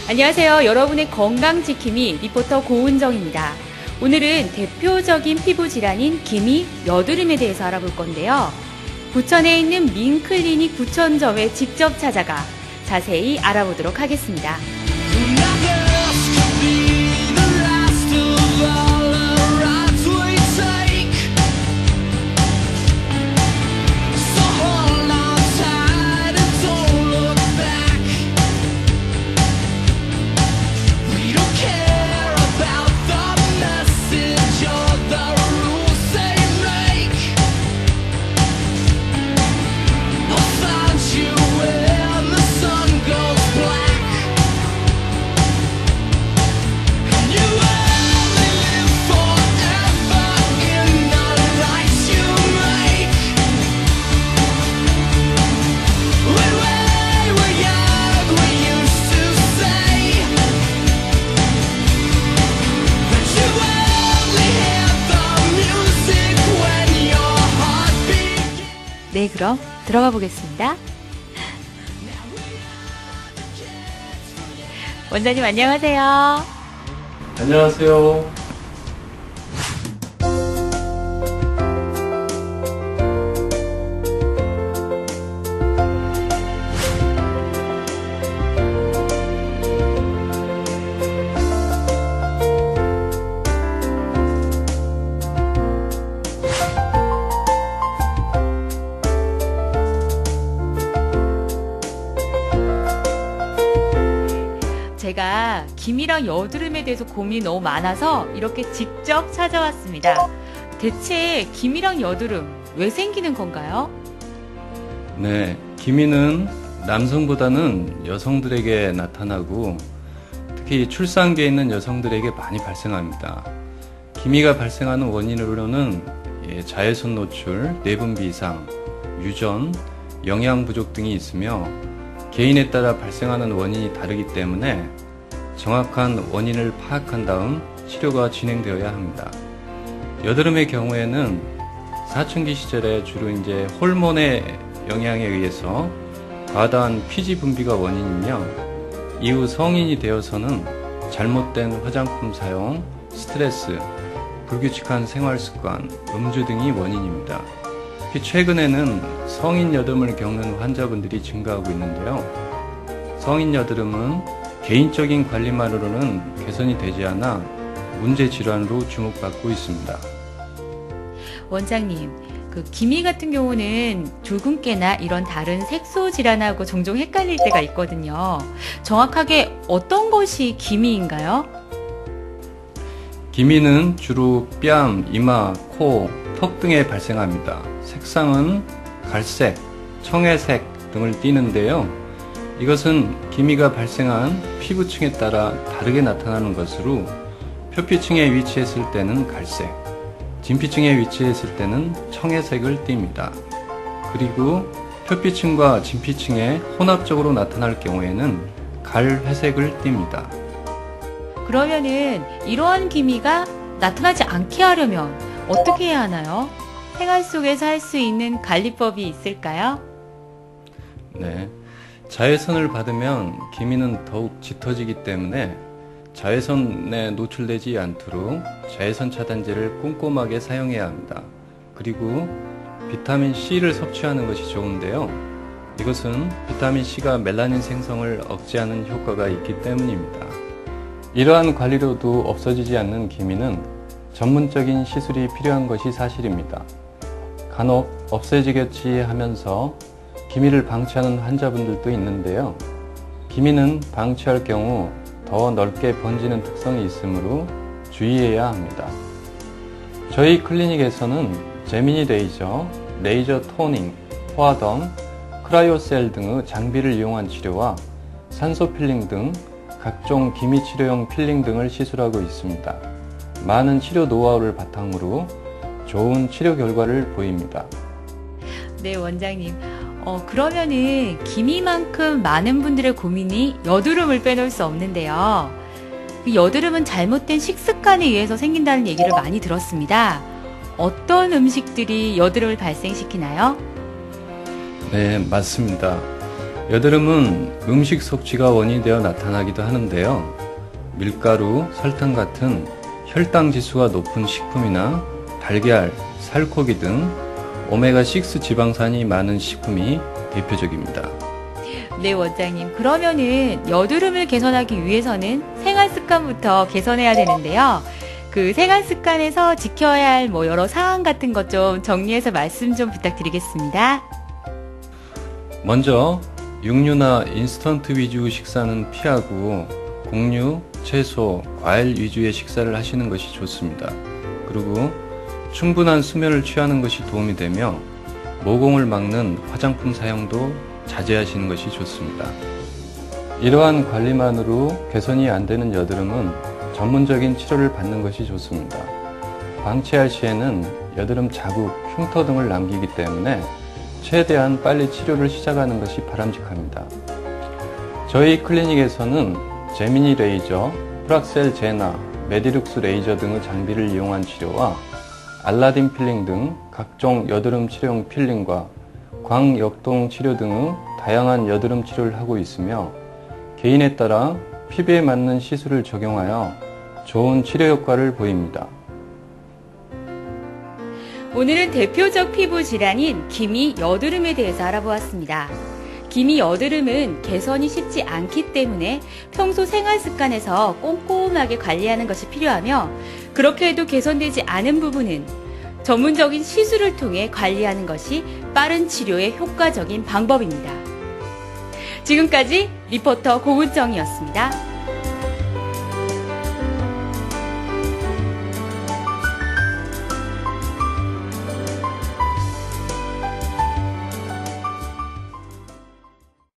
안녕하세요. 여러분의 건강지킴이 리포터 고은정입니다. 오늘은 대표적인 피부 질환인 기미, 여드름에 대해서 알아볼 건데요. 부천에 있는 민클리닉 부천점에 직접 찾아가 자세히 알아보도록 하겠습니다. 네, 그럼 들어가 보겠습니다. 원장님 안녕하세요. 안녕하세요. 제가 기미랑 여드름에 대해서 고민이 너무 많아서 이렇게 직접 찾아왔습니다. 대체 기미랑 여드름 왜 생기는 건가요? 네, 기미는 남성보다는 여성들에게 나타나고 특히 출산기에 있는 여성들에게 많이 발생합니다. 기미가 발생하는 원인으로는 자외선 노출, 내분비 이상, 유전, 영양 부족 등이 있으며 개인에 따라 발생하는 원인이 다르기 때문에 정확한 원인을 파악한 다음 치료가 진행되어야 합니다. 여드름의 경우에는 사춘기 시절에 주로 호르몬의 영향에 의해서 과다한 피지 분비가 원인이며 이후 성인이 되어서는 잘못된 화장품 사용, 스트레스, 불규칙한 생활 습관, 음주 등이 원인입니다. 특히 최근에는 성인 여드름을 겪는 환자분들이 증가하고 있는데요. 성인 여드름은 개인적인 관리만으로는 개선이 되지 않아 문제 질환으로 주목받고 있습니다. 원장님, 기미 같은 경우는 붉은깨나 이런 다른 색소 질환하고 종종 헷갈릴 때가 있거든요. 정확하게 어떤 것이 기미인가요? 기미는 주로 뺨, 이마, 코, 턱 등에 발생합니다. 색상은 갈색, 청회색 등을 띠는데요. 이것은 기미가 발생한 피부층에 따라 다르게 나타나는 것으로 표피층에 위치했을 때는 갈색, 진피층에 위치했을 때는 청회색을 띱니다. 그리고 표피층과 진피층에 혼합적으로 나타날 경우에는 갈회색을 띱니다. 그러면은 이러한 기미가 나타나지 않게 하려면 어떻게 해야 하나요? 생활 속에서 할 수 있는 관리법이 있을까요? 네, 자외선을 받으면 기미는 더욱 짙어지기 때문에 자외선에 노출되지 않도록 자외선 차단제를 꼼꼼하게 사용해야 합니다. 그리고 비타민 C를 섭취하는 것이 좋은데요. 이것은 비타민 C가 멜라닌 생성을 억제하는 효과가 있기 때문입니다. 이러한 관리로도 없어지지 않는 기미는 전문적인 시술이 필요한 것이 사실입니다. 간혹 없어지겠지 하면서 기미를 방치하는 환자분들도 있는데요. 기미는 방치할 경우 더 넓게 번지는 특성이 있으므로 주의해야 합니다. 저희 클리닉에서는 제미니 레이저, 레이저 토닝, 포화덤, 크라이오셀 등의 장비를 이용한 치료와 산소 필링 등 각종 기미 치료용 필링 등을 시술하고 있습니다. 많은 치료 노하우를 바탕으로 좋은 치료 결과를 보입니다. 네, 원장님. 그러면은 기미만큼 많은 분들의 고민이 여드름을 빼놓을 수 없는데요. 그 여드름은 잘못된 식습관에 의해서 생긴다는 얘기를 많이 들었습니다. 어떤 음식들이 여드름을 발생시키나요? 네, 맞습니다. 여드름은 음식 섭취가 원인이 되어 나타나기도 하는데요. 밀가루, 설탕 같은 혈당 지수가 높은 식품이나 달걀, 살코기 등 오메가6 지방산이 많은 식품이 대표적입니다. 네, 원장님. 그러면은 여드름을 개선하기 위해서는 생활 습관부터 개선해야 되는데요. 그 생활 습관에서 지켜야 할 여러 사항 같은 것 좀 정리해서 말씀 좀 부탁드리겠습니다. 먼저 육류나 인스턴트 위주 식사는 피하고 곡류, 채소, 과일 위주의 식사를 하시는 것이 좋습니다. 그리고 충분한 수면을 취하는 것이 도움이 되며 모공을 막는 화장품 사용도 자제하시는 것이 좋습니다. 이러한 관리만으로 개선이 안 되는 여드름은 전문적인 치료를 받는 것이 좋습니다. 방치할 시에는 여드름 자국, 흉터 등을 남기기 때문에 최대한 빨리 치료를 시작하는 것이 바람직합니다. 저희 클리닉에서는 제미니 레이저, 프락셀 제나, 메디룩스 레이저 등의 장비를 이용한 치료와 알라딘 필링 등 각종 여드름 치료용 필링과 광역동 치료 등의 다양한 여드름 치료를 하고 있으며 개인에 따라 피부에 맞는 시술을 적용하여 좋은 치료 효과를 보입니다. 오늘은 대표적 피부 질환인 기미 여드름에 대해서 알아보았습니다. 기미 여드름은 개선이 쉽지 않기 때문에 평소 생활 습관에서 꼼꼼하게 관리하는 것이 필요하며 그렇게 해도 개선되지 않은 부분은 전문적인 시술을 통해 관리하는 것이 빠른 치료의 효과적인 방법입니다. 지금까지 리포터 고은정이었습니다.